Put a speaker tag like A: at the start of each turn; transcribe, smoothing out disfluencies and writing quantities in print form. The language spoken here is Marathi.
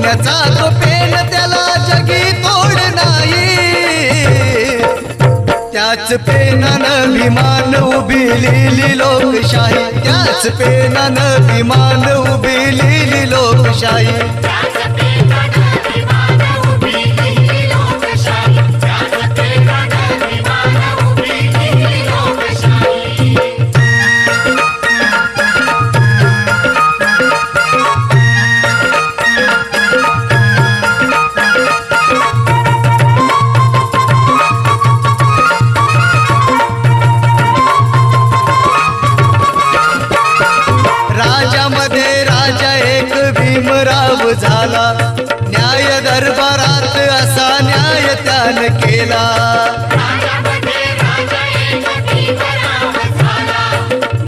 A: सोन्याचा तो पेन त्याला जगी तोड नाही, त्याच पेनानं विमान उभी लिहिली लोकशाही, त्याच पेनानं विमान उभी लिहिली लोकशाही. भीमराव झाला, न्याय दरबारात असा न्याय त्यानं केला.